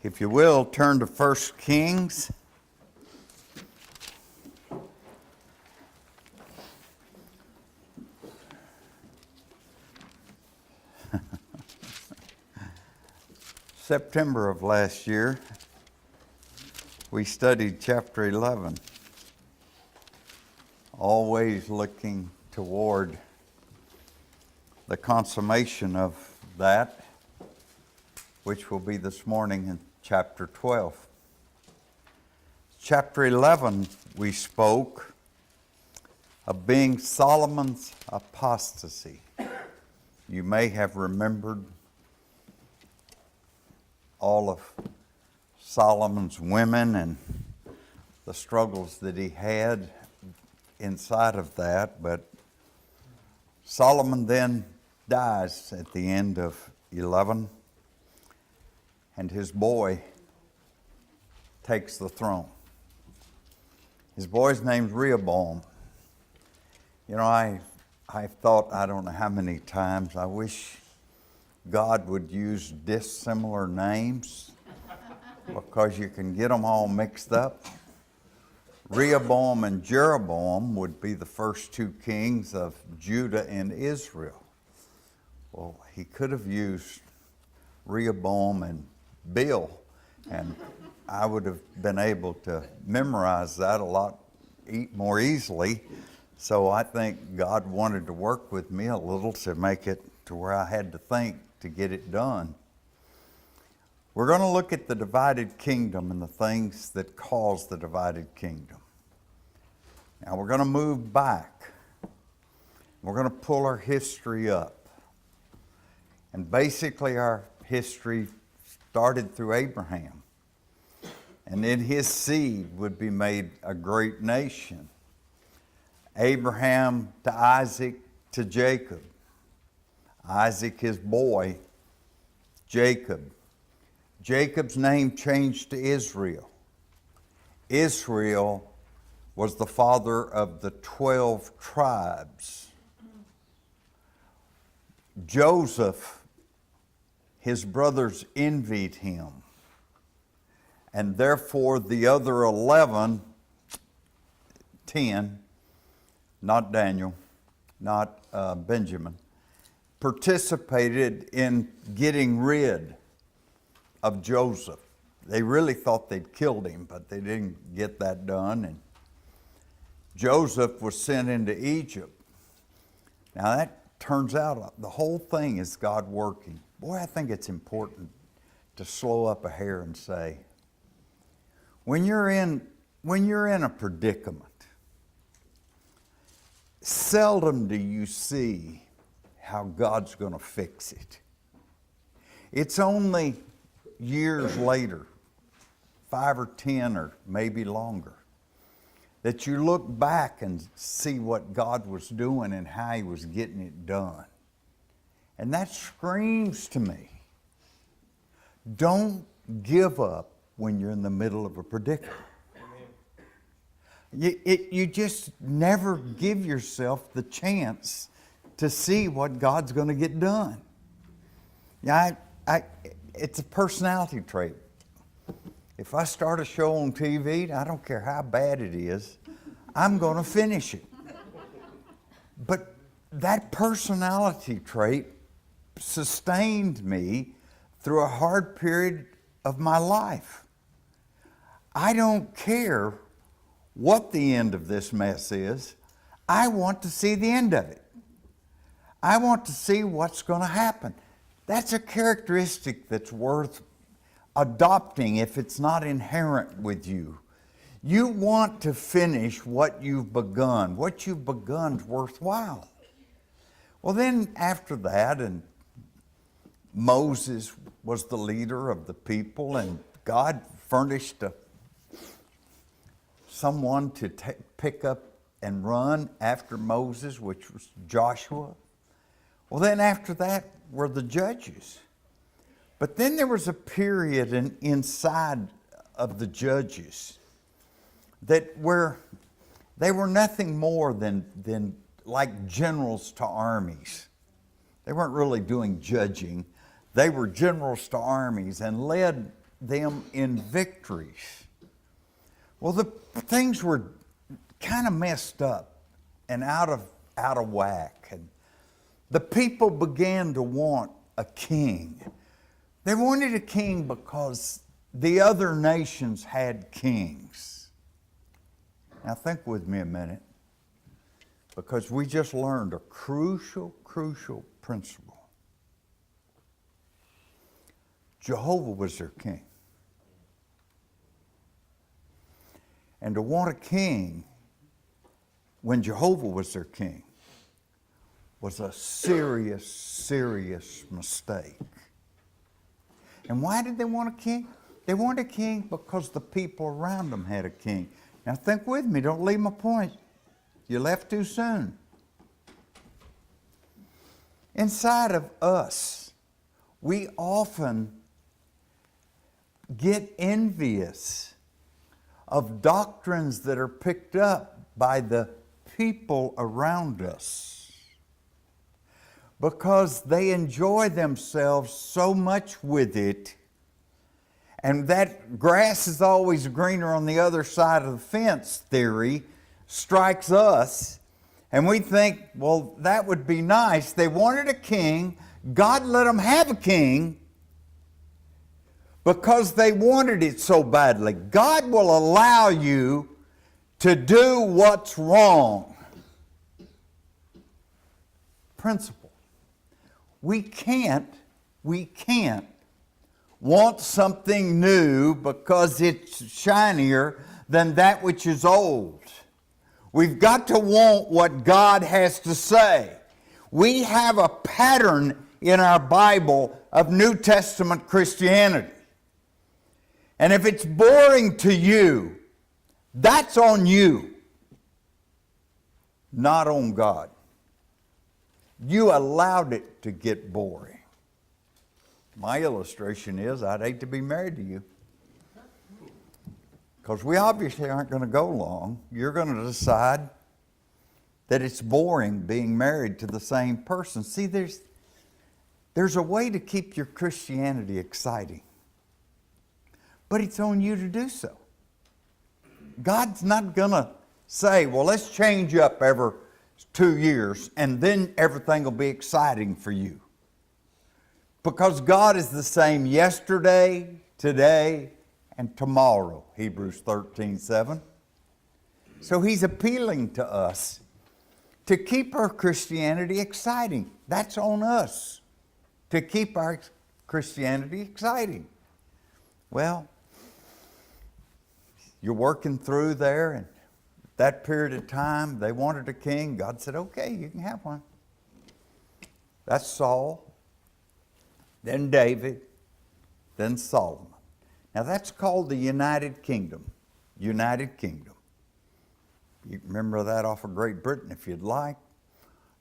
If you will, turn to 1 Kings. September of last year, we studied chapter 11, always looking toward the consummation of that, which will be this morning in chapter 12. Chapter 11, we spoke of being Solomon's apostasy. You may have remembered all of Solomon's women and the struggles that he had inside of that, but Solomon then dies at the end of 11, and his boy takes the throne. His boy's name's Rehoboam. You know, I thought, I don't know how many times, I wish God would use dissimilar names because you can get them all mixed up. Rehoboam and Jeroboam would be the first two kings of Judah and Israel. Well, he could have used Rehoboam and Bill, and I would have been able to memorize that a lot more easily. So I think God wanted to work with me a little to make it to where I had to think to get it done. We're going to look at the divided kingdom and the things that cause the divided kingdom. Now we're going to move back. We're going to pull our history up. And basically our history started through Abraham. And in his seed would be made a great nation. Abraham to Isaac to Jacob. Isaac, his boy, Jacob. Jacob's name changed to Israel. Israel was the father of the 12 tribes. Joseph, his brothers envied him. And therefore the other 10, not Daniel, not Benjamin, participated in getting rid of Joseph. They really thought they'd killed him, but they didn't get that done. And Joseph was sent into Egypt. Now that turns out the whole thing is God working. Boy, I think it's important to slow up a hair and say, when you're in a predicament, seldom do you see how God's going to fix it. It's only years later, 5 or 10 or maybe longer, that you look back and see what God was doing and how He was getting it done. And that screams to me, don't give up when you're in the middle of a predicament. You just never give yourself the chance to see what God's going to get done. Yeah, it's a personality trait. If I start a show on TV, I don't care how bad it is, I'm going to finish it. But that personality trait sustained me through a hard period of my life. I don't care what the end of this mess is. I want to see the end of it. I want to see what's going to happen. That's a characteristic that's worth adopting if it's not inherent with you. You want to finish what you've begun. What you've begun's worthwhile. Well, then after that, and Moses was the leader of the people, and God furnished someone to pick up and run after Moses, which was Joshua. Well, then after that were the judges. But then there was a period inside of the judges that where they were nothing more than like generals to armies. They weren't really doing judging. They were generals to armies and led them in victories. Well, the things were kind of messed up and out of whack. And the people began to want a king. They wanted a king because the other nations had kings. Now think with me a minute, because we just learned a crucial principle. Jehovah was their king. And to want a king when Jehovah was their king was a serious mistake. And why did they want a king? They wanted a king because the people around them had a king. Now think with me, don't leave my point. You left too soon. Inside of us, we often get envious of doctrines that are picked up by the people around us because they enjoy themselves so much with it, and that grass is always greener on the other side of the fence theory strikes us, and we think, well, that would be nice. They wanted a king. God let them have a king because they wanted it so badly. God will allow you to do what's wrong. Principle. We can't want something new because it's shinier than that which is old. We've got to want what God has to say. We have a pattern in our Bible of New Testament Christianity. And if it's boring to you, that's on you, not on God. You allowed it to get boring. My illustration is I'd hate to be married to you, because we obviously aren't going to go long. You're going to decide that it's boring being married to the same person. See, there's a way to keep your Christianity exciting, but it's on you to do so. God's not going to say, well, let's change up every 2 years and then everything will be exciting for you. Because God is the same yesterday, today, and tomorrow, Hebrews 13:7. So He's appealing to us to keep our Christianity exciting. That's on us, to keep our Christianity exciting. Well, you're working through there, and that period of time, they wanted a king. God said, okay, you can have one. That's Saul, then David, then Solomon. Now that's called the United Kingdom. United Kingdom. You can remember that off of Great Britain if you'd like.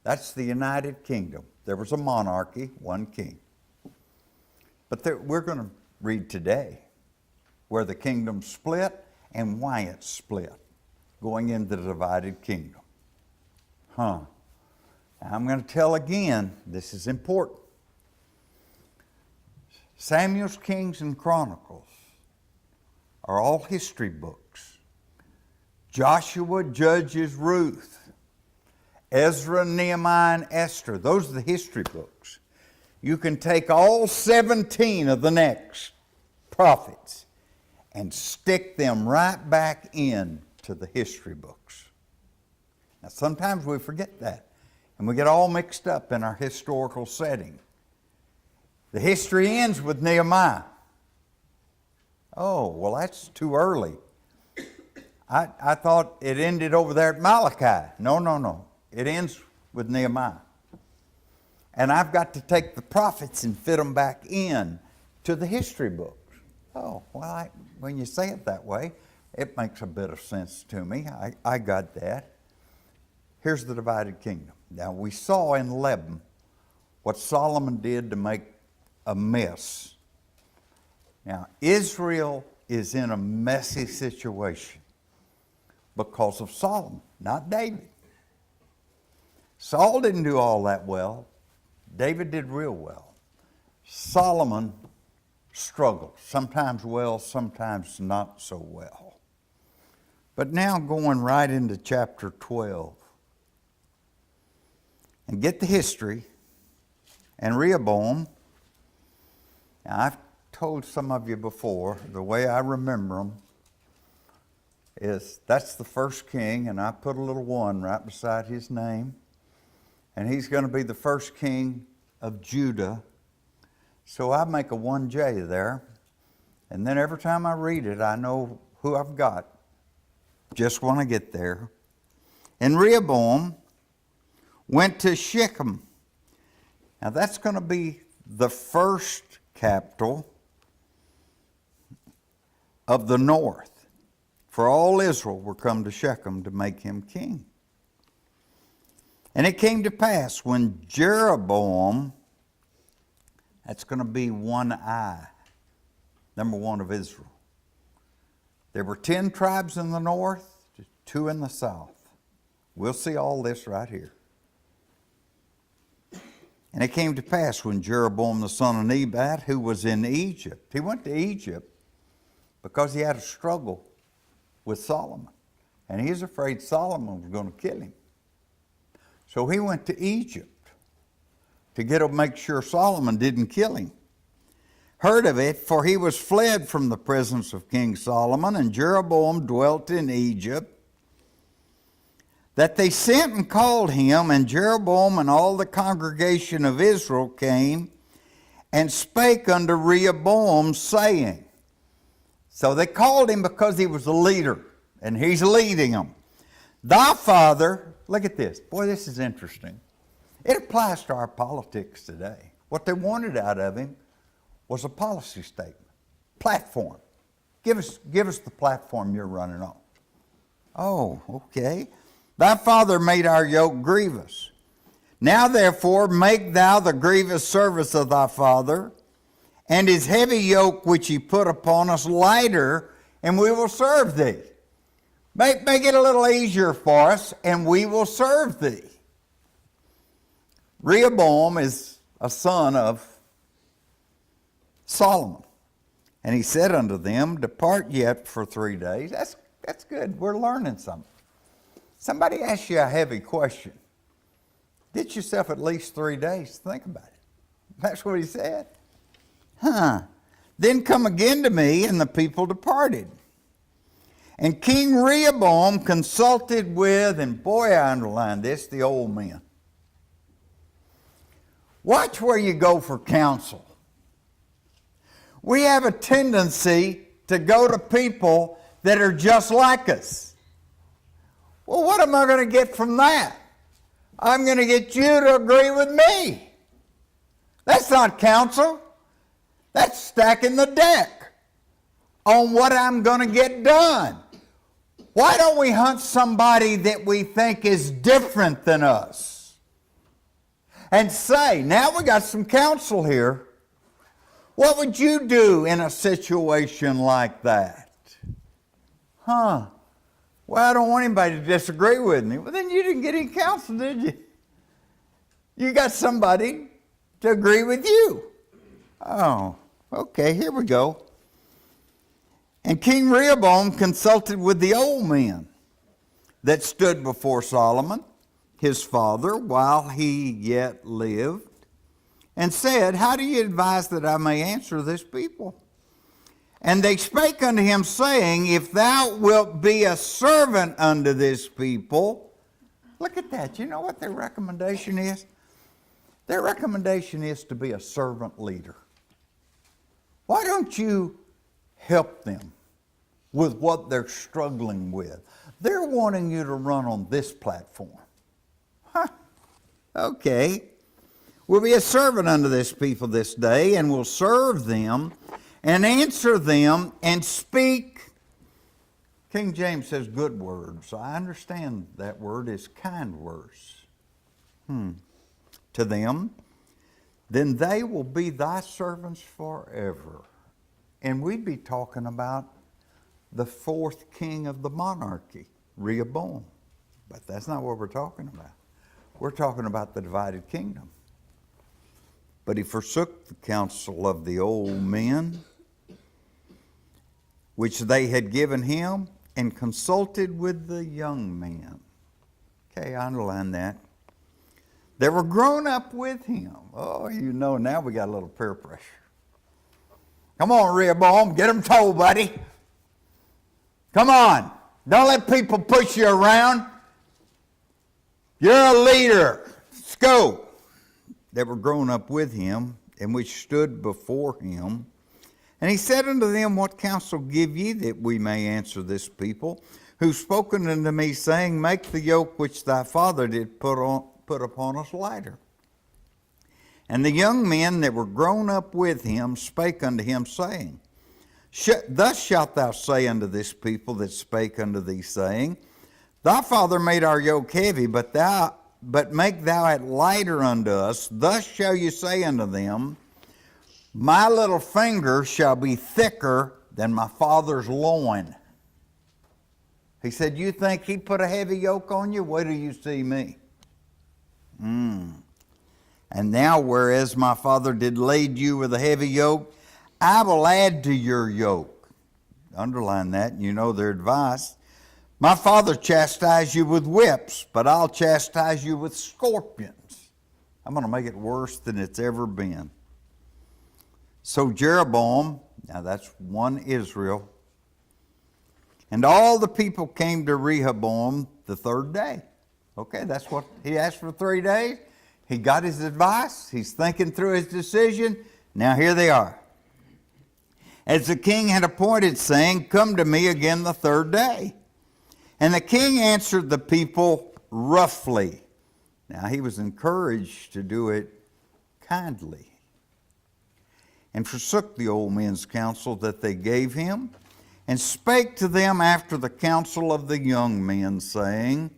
That's the United Kingdom. There was a monarchy, one king. But we're going to read today where the kingdom split and why it split, going into the divided kingdom. Now I'm going to tell again, this is important. Samuel's Kings and Chronicles are all history books. Joshua, Judges, Ruth, Ezra, Nehemiah, and Esther. Those are the history books. You can take all 17 of the next prophets and stick them right back into the history books. Now sometimes we forget that, and we get all mixed up in our historical setting. The history ends with Nehemiah. Oh, well, that's too early. I thought it ended over there at Malachi. No. It ends with Nehemiah. And I've got to take the prophets and fit them back in to the history books. Oh, well, when you say it that way, it makes a bit of sense to me. I got that. Here's the divided kingdom. Now, we saw in Lebanon what Solomon did to make a mess. Now, Israel is in a messy situation because of Solomon, not David. Saul didn't do all that well. David did real well. Solomon struggled, sometimes well, sometimes not so well. But now going right into chapter 12. And get the history. And Rehoboam, now I've told some of you before, the way I remember them is that's the first king, and I put a little 1 right beside his name. And he's going to be the first king of Judah. So I make a 1J there. And then every time I read it, I know who I've got. Just when I get there. And Rehoboam went to Shechem. Now that's going to be the first capital of the north. For all Israel were come to Shechem to make him king. And it came to pass when Jeroboam, that's going to be 1I, number 1 of Israel. There were 10 tribes in the north, 2 in the south. We'll see all this right here. And it came to pass when Jeroboam the son of Nebat, who was in Egypt, he went to Egypt because he had a struggle with Solomon. And he was afraid Solomon was going to kill him. So he went to Egypt to make sure Solomon didn't kill him. Heard of it, for he was fled from the presence of King Solomon, and Jeroboam dwelt in Egypt, that they sent and called him, and Jeroboam and all the congregation of Israel came and spake unto Rehoboam, saying, so they called him because he was a leader, and he's leading them. Thy father, look at this. Boy, this is interesting. It applies to our politics today. What they wanted out of him was a policy statement, platform. Give us the platform you're running on. Oh, okay. Thy father made our yoke grievous. Now therefore make thou the grievous service of thy father, and his heavy yoke which he put upon us lighter, and we will serve thee. Make it a little easier for us, and we will serve thee. Rehoboam is a son of Solomon. And he said unto them, depart yet for 3 days. That's good. We're learning something. Somebody asks you a heavy question. Get yourself at least 3 days to think about it. That's what he said. Then come again to me, and the people departed. And King Rehoboam consulted with, and boy, I underline this, the old men. Watch where you go for counsel. We have a tendency to go to people that are just like us. Well, what am I going to get from that? I'm going to get you to agree with me. That's not counsel. That's stacking the deck on what I'm going to get done. Why don't we hunt somebody that we think is different than us? And say, now we got some counsel here. What would you do in a situation like that? Well, I don't want anybody to disagree with me. Well, then you didn't get any counsel, did you? You got somebody to agree with you. Oh, okay, here we go. And King Rehoboam consulted with the old men that stood before Solomon, his father, while he yet lived, and said, how do you advise that I may answer this people? And they spake unto him, saying, if thou wilt be a servant unto this people. Look at that. You know what their recommendation is? Their recommendation is to be a servant leader. Why don't you help them with what they're struggling with? They're wanting you to run on this platform. Okay. We'll be a servant unto this people this day, and will serve them, and answer them, and speak. King James says good words. I understand that word is kind words. To them, then they will be thy servants forever. And we'd be talking about the fourth king of the monarchy, Rehoboam. But that's not what we're talking about. We're talking about the divided kingdom. But he forsook the counsel of the old men, which they had given him, and consulted with the young men. Okay, underline that. They were grown up with him. Oh, you know, now we got a little peer pressure. Come on, Rehoboam, get them told, buddy. Come on. Don't let people push you around. You're a leader. Let's go. That were grown up with him, and which stood before him. And he said unto them, What counsel give ye that we may answer this people, who've spoken unto me, saying, Make the yoke which thy father did put upon us lighter. And the young men that were grown up with him spake unto him, saying, Thus shalt thou say unto this people that spake unto thee, saying, Thy father made our yoke heavy, but make thou it lighter unto us. Thus shall you say unto them, My little finger shall be thicker than my father's loin. He said, You think he put a heavy yoke on you? Wait till you see me. And now, whereas my father did lade you with a heavy yoke, I will add to your yoke. Underline that, and you know their advice. My father chastised you with whips, but I'll chastise you with scorpions. I'm going to make it worse than it's ever been. So Jeroboam, now that's one Israel, and all the people came to Rehoboam the third day. Okay, that's what he asked for 3 days. He got his advice. He's thinking through his decision. Now here they are. As the king had appointed, saying, Come to me again the third day. And the king answered the people roughly. Now he was encouraged to do it kindly. And forsook the old men's counsel that they gave him, and spake to them after the counsel of the young men, saying,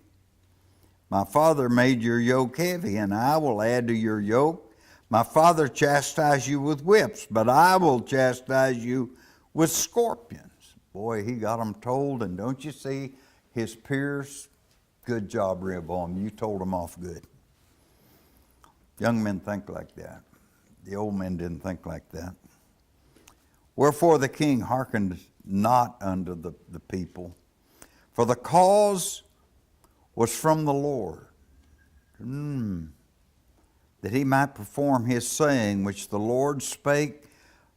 My father made your yoke heavy, and I will add to your yoke. My father chastised you with whips, but I will chastise you with scorpions. Boy, he got them told, and don't you see his peers? Good job, Rehoboam. You told them off good. Young men think like that. The old men didn't think like that. Wherefore the king hearkened not unto the people, for the cause was from the Lord, that he might perform his saying, which the Lord spake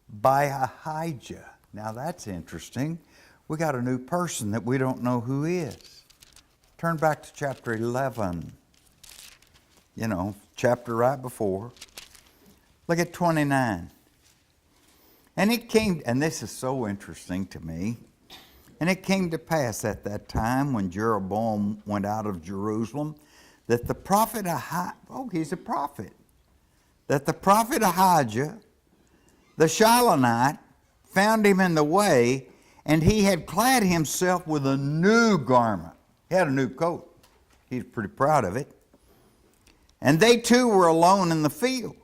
by Ahijah. Now that's interesting. We got a new person that we don't know who is. Turn back to chapter 11. You know, chapter right before. Look at 29. And it came, and this is so interesting to me, and it came to pass at that time when Jeroboam went out of Jerusalem, that the prophet he's a prophet, that the prophet Ahijah, the Shilonite, found him in the way, and he had clad himself with a new garment. He had a new coat. He's pretty proud of it. And they two were alone in the field,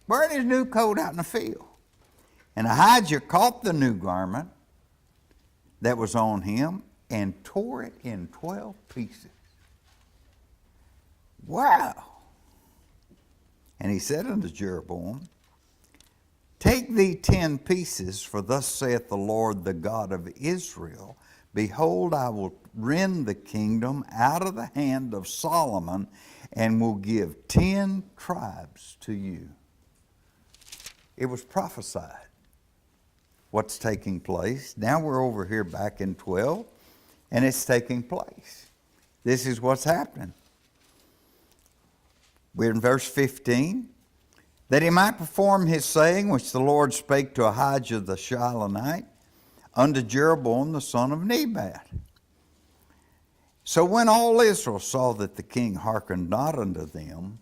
wearing his new coat out in the field. And Ahijah caught the new garment that was on him and tore it in 12 pieces. Wow! And he said unto Jeroboam, Take thee 10 pieces, for thus saith the Lord, the God of Israel, Behold, I will rend the kingdom out of the hand of Solomon, and will give 10 tribes to you. It was prophesied what's taking place. Now we're over here back in 12, and it's taking place. This is what's happening. We're in verse 15. That he might perform his saying, which the Lord spake to Ahijah the Shilonite, unto Jeroboam the son of Nebat. So when all Israel saw that the king hearkened not unto them,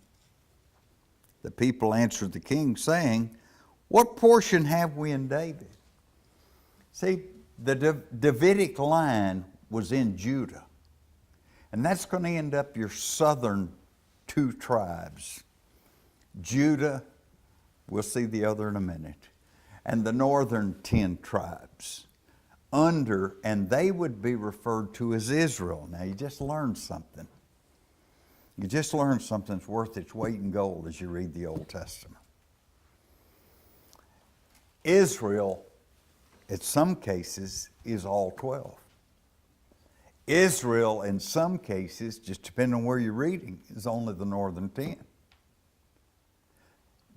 the people answered the king, saying, What portion have we in David? See, the Davidic line was in Judah. And that's going to end up your southern 2 tribes. Judah, we'll see the other in a minute, and the northern 10 tribes. And they would be referred to as Israel. Now you just learned something. You just learned something that's worth its weight in gold as you read the Old Testament. Israel, in some cases, is all 12. Israel, in some cases, just depending on where you're reading, is only the northern 10.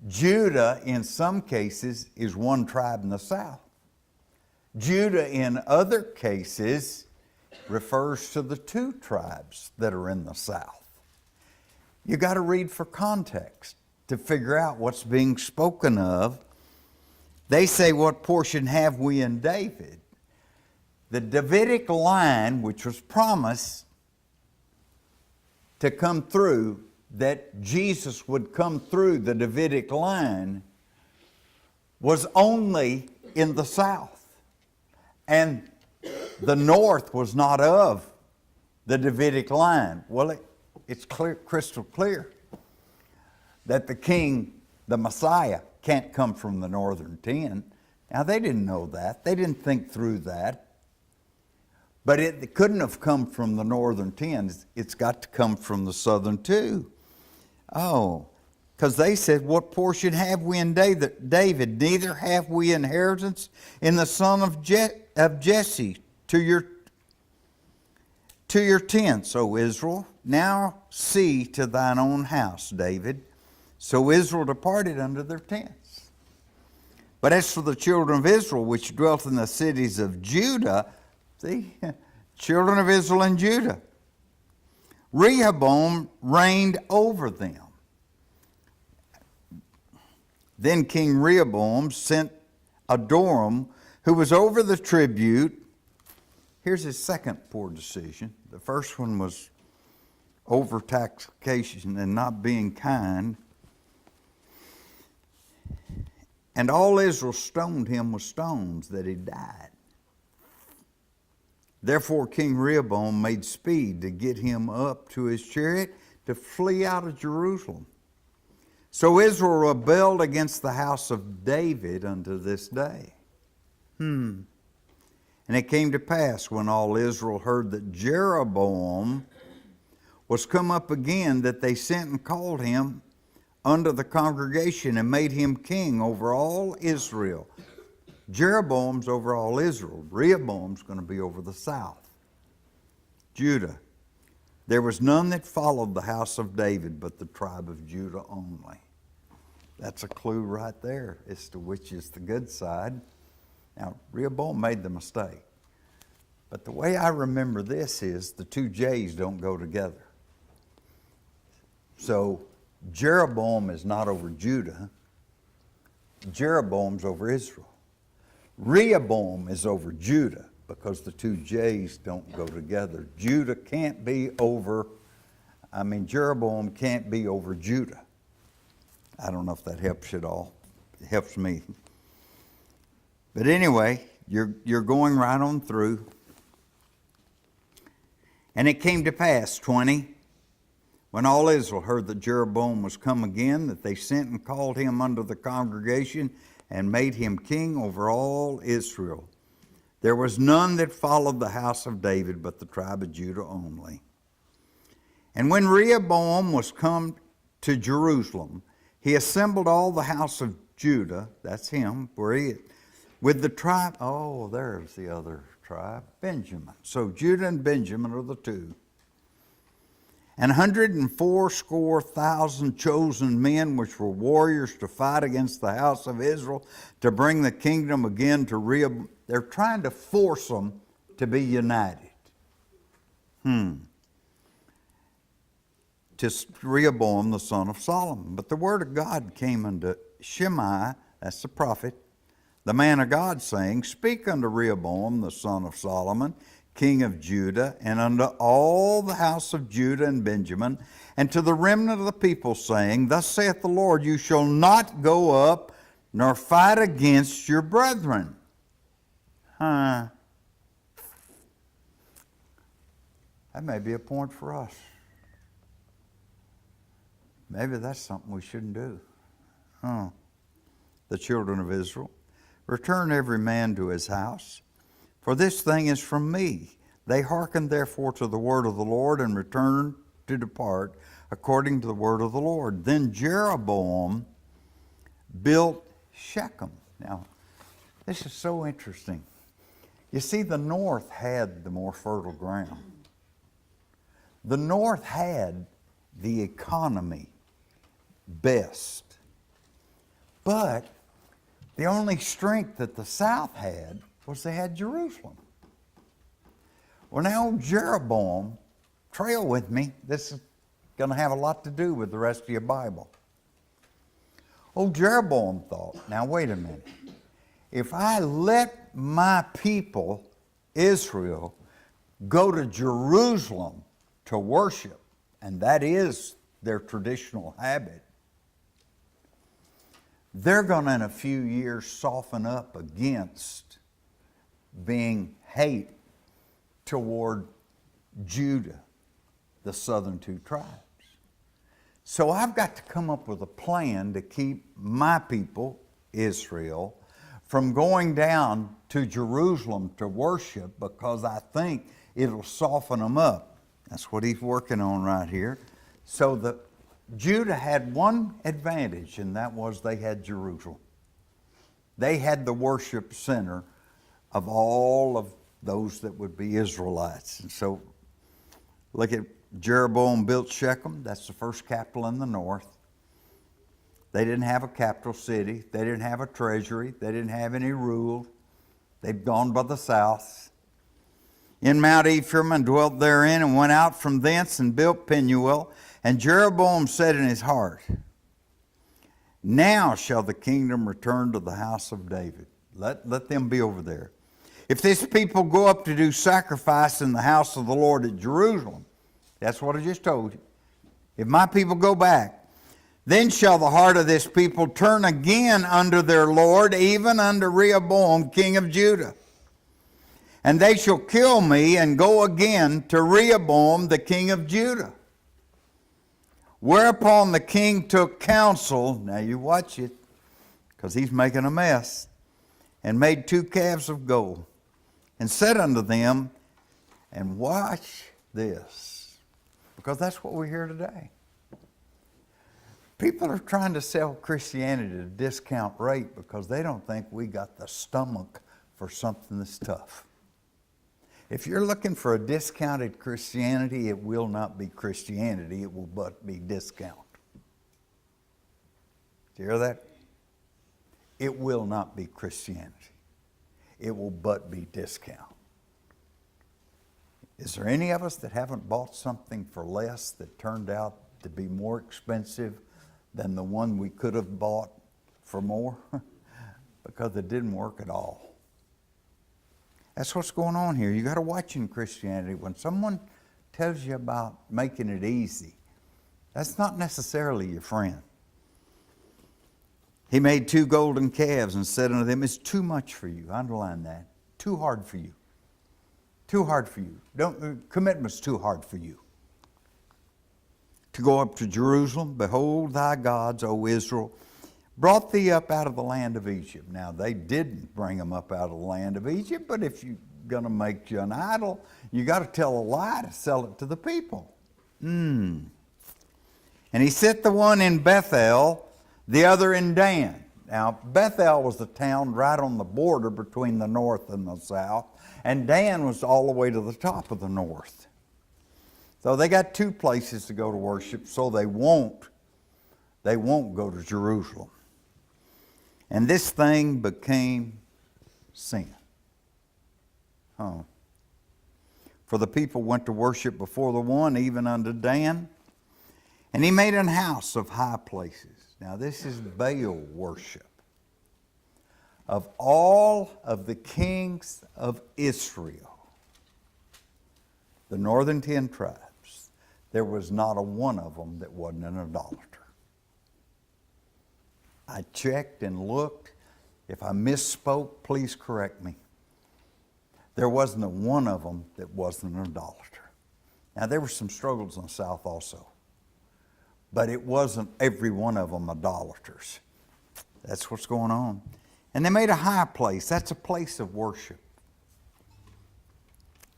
Judah, in some cases, is one tribe in the south. Judah, in other cases, refers to the 2 tribes that are in the south. You got to read for context to figure out what's being spoken of. They say, what portion have we in David? The Davidic line, which was promised to come through, that Jesus would come through the Davidic line, was only in the south. And the north was not of the Davidic line. Well, it's clear, crystal clear that the king, the Messiah, can't come from the northern 10. Now, they didn't know that. They didn't think through that. But it couldn't have come from the northern 10. It's got to come from the southern 2. Oh, because they said, what portion have we in David? Neither have we inheritance in the son of Jesse to your tents, O Israel. Now see to thine own house, David. So Israel departed unto their tents. But as for the children of Israel, which dwelt in the cities of Judah, see, children of Israel and Judah, Rehoboam reigned over them. Then King Rehoboam sent Adoram, who was over the tribute. Here's his second poor decision. The first one was overtaxation and not being kind. And all Israel stoned him with stones that he died. Therefore King Rehoboam made speed to get him up to his chariot to flee out of Jerusalem. So Israel rebelled against the house of David unto this day. And it came to pass, when all Israel heard that Jeroboam was come up again, that they sent and called him unto the congregation and made him king over all Israel. Jeroboam's over all Israel. Rehoboam's going to be over the south. Judah. There was none that followed the house of David but the tribe of Judah only. That's a clue right there as to which is the good side. Now, Rehoboam made the mistake. But the way I remember this is the 2 J's don't go together. So Jeroboam is not over Judah. Jeroboam's over Israel. Rehoboam is over Judah because the 2 J's don't go together. Judah can't be over, Jeroboam can't be over Judah. I don't know if that helps you at all. It helps me. But anyway, you're going right on through. And it came to pass, 20, when all Israel heard that Jeroboam was come again, that they sent and called him unto the congregation and made him king over all Israel. There was none that followed the house of David but the tribe of Judah only. And when Rehoboam was come to Jerusalem, he assembled all the house of Judah, that's him, where he is, with the tribe, oh, there's the other tribe, Benjamin. So Judah and Benjamin are the 2. And 180,000 chosen men, which were warriors to fight against the house of Israel, to bring the kingdom again to Rehoboam. They're trying to force them to be united. To Rehoboam the son of Solomon. But the word of God came unto Shimei, that's the prophet, the man of God, saying, Speak unto Rehoboam the son of Solomon, king of Judah, and unto all the house of Judah and Benjamin, and to the remnant of the people, saying, Thus saith the Lord, you shall not go up nor fight against your brethren. That may be a point for us. Maybe that's something we shouldn't do. The children of Israel, return every man to his house, for this thing is from me. They hearkened therefore to the word of the Lord and returned to depart according to the word of the Lord. Then Jeroboam built Shechem. Now, This is so interesting. You see, the north had the more fertile ground. The north had the economy best. But the only strength that the south had was they had Jerusalem. Well, now Jeroboam, trail with me, this is going to have a lot to do with the rest of your Bible. Old Jeroboam thought, now wait a minute. If I let my people, Israel, go to Jerusalem to worship, and that is their traditional habit, they're going to in a few years soften up against being hate toward Judah, the southern two tribes. So I've got to come up with a plan to keep my people, Israel, from going down to Jerusalem to worship, because I think it'll soften them up. That's what he's working on right here. So Judah had one advantage, and that was they had Jerusalem. They had the worship center of all of those that would be Israelites. And so look at Jeroboam built Shechem. That's the first capital in the north. They didn't have a capital city. They didn't have a treasury. They didn't have any rule. They'd gone by the south. In Mount Ephraim, and dwelt therein, and went out from thence and built Penuel. And Jeroboam said in his heart, now shall the kingdom return to the house of David. Let them be over there. If this people go up to do sacrifice in the house of the Lord at Jerusalem, that's what I just told you. If my people go back, then shall the heart of this people turn again unto their Lord, even unto Rehoboam, king of Judah. And they shall kill me and go again to Rehoboam, the king of Judah. Whereupon the king took counsel, now you watch it, because he's making a mess, and made 2 calves of gold, and said unto them, and watch this, because that's what we hear today. People are trying to sell Christianity at a discount rate because they don't think we got the stomach for something that's tough. If you're looking for a discounted Christianity, it will not be Christianity, it will but be discount. Do you hear that? It will not be Christianity. It will but be discount. Is there any of us that haven't bought something for less that turned out to be more expensive than the one we could have bought for more? Because it didn't work at all. That's what's going on here. You got to watch in Christianity. When someone tells you about making it easy, that's not necessarily your friend. He made 2 golden calves and said unto them, it's too much for you. Underline that. Too hard for you. Too hard for you. Commitment's too hard for you. To go up to Jerusalem, behold thy gods, O Israel, brought thee up out of the land of Egypt. Now, they didn't bring them up out of the land of Egypt, but if you're going to make you an idol, you got to tell a lie to sell it to the people. And he set the one in Bethel, the other in Dan. Now, Bethel was the town right on the border between the north and the south, and Dan was all the way to the top of the north. So they got 2 places to go to worship, so they won't go to Jerusalem. And this thing became sin. For the people went to worship before the one, even unto Dan. And he made an house of high places. Now this is Baal worship. Of all of the kings of Israel, the northern 10 tribes, there was not a one of them that wasn't an idolater. I checked and looked. If I misspoke, please correct me. There wasn't a one of them that wasn't an idolater. Now, there were some struggles in the South also, but it wasn't every one of them idolaters. That's what's going on. And they made a high place. That's a place of worship.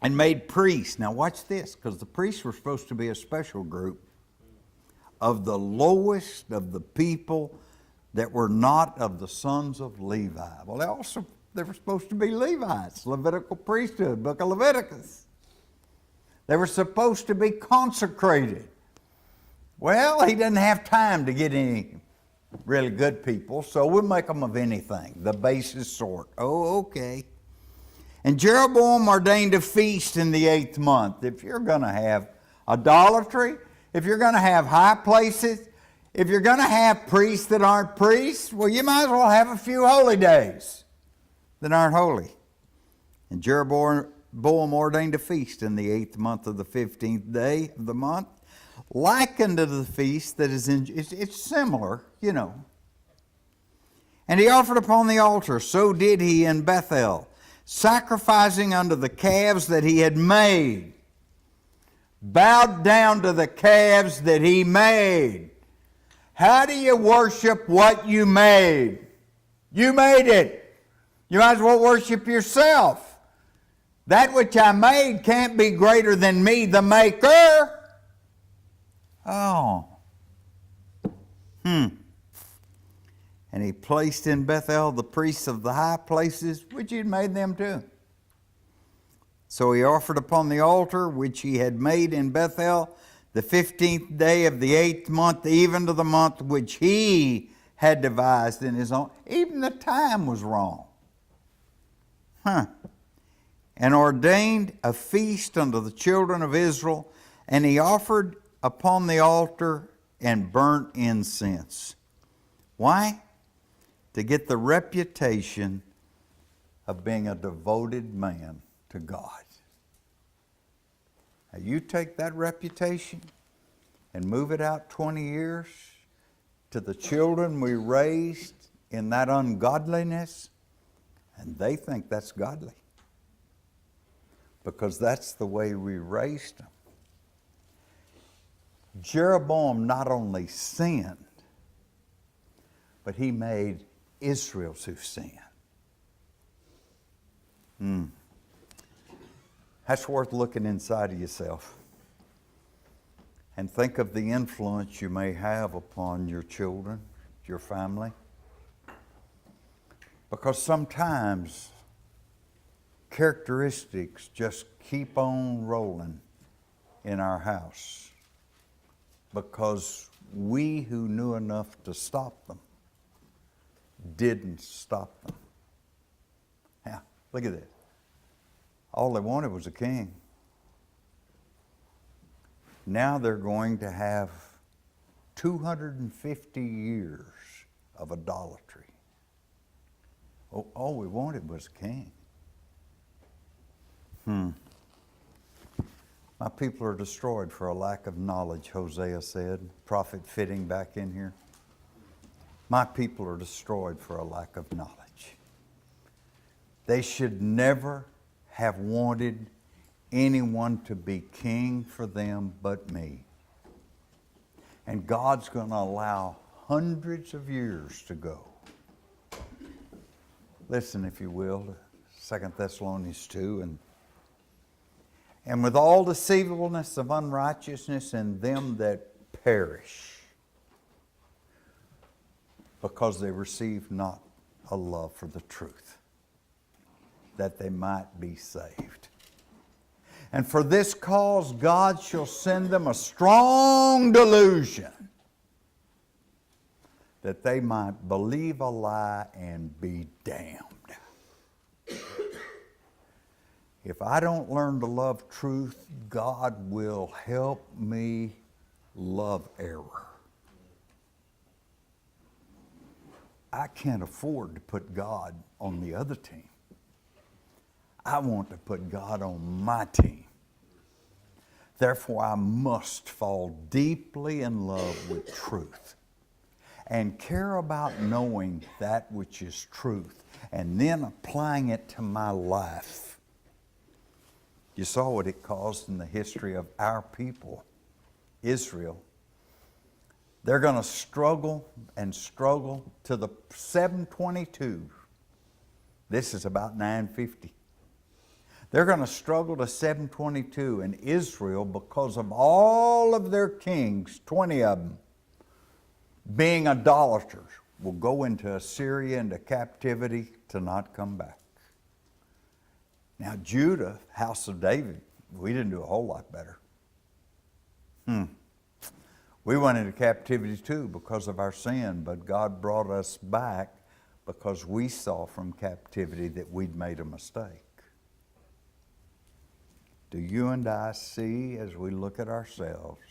And made priests. Now, watch this, because the priests were supposed to be a special group of the lowest of the people that were not of the sons of Levi. Well, they also They were supposed to be Levites, Levitical priesthood, book of Leviticus. They were supposed to be consecrated. Well, he didn't have time to get any really good people, so we'll make them of anything, the basest sort. Oh, okay. And Jeroboam ordained a feast in the 8th month. If you're going to have idolatry, if you're going to have high places, if you're going to have priests that aren't priests, well, you might as well have a few holy days that aren't holy. And Jeroboam ordained a feast in the 8th month of the 15th day of the month, likened to the feast that is in, it's similar, you know. And he offered upon the altar, so did he in Bethel, sacrificing unto the calves that he had made. Bowed down to the calves that he made. How do you worship what you made? You made it. You might as well worship yourself. That which I made can't be greater than me, the maker. Oh. And he placed in Bethel the priests of the high places, which he had made them too. So he offered upon the altar, which he had made in Bethel, the 15th day of the 8th month, even to the month which he had devised in his own. Even the time was wrong. And ordained a feast unto the children of Israel, and he offered upon the altar and burnt incense. Why? To get the reputation of being a devoted man to God. Now you take that reputation and move it out 20 years to the children we raised in that ungodliness, and they think that's godly. Because that's the way we raised them. Jeroboam not only sinned, but he made Israel to sin. That's worth looking inside of yourself and think of the influence you may have upon your children, your family. Because sometimes characteristics just keep on rolling in our house because we who knew enough to stop them didn't stop them. Now, look at this. All they wanted was a king. Now they're going to have 250 years of idolatry. Oh, all we wanted was a king. My people are destroyed for a lack of knowledge, Hosea said. Prophet fitting back in here. My people are destroyed for a lack of knowledge. They should never have wanted anyone to be king for them but me. And God's going to allow hundreds of years to go. Listen, if you will, to 2 Thessalonians 2. And with all deceivableness of unrighteousness in them that perish, because they receive not a love for the truth, that they might be saved. And for this cause God shall send them a strong delusion, that they might believe a lie and be damned. If I don't learn to love truth, God will help me love error. I can't afford to put God on the other team. I want to put God on my team. Therefore, I must fall deeply in love with truth and care about knowing that which is truth and then applying it to my life. You saw what it caused in the history of our people, Israel. They're going to struggle and struggle to the 722. This is about 950. They're going to struggle to 722, and Israel, because of all of their kings, 20 of them, being idolaters, will go into Assyria into captivity to not come back. Now, Judah, house of David, we didn't do a whole lot better. We went into captivity too because of our sin, but God brought us back because we saw from captivity that we'd made a mistake. Do you and I see, as we look at ourselves,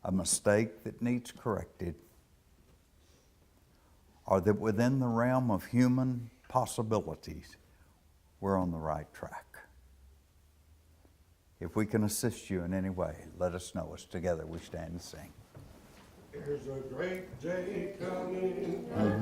a mistake that needs corrected, or that within the realm of human possibilities, we're on the right track? If we can assist you in any way, let us know as together we stand and sing. There's a great day coming.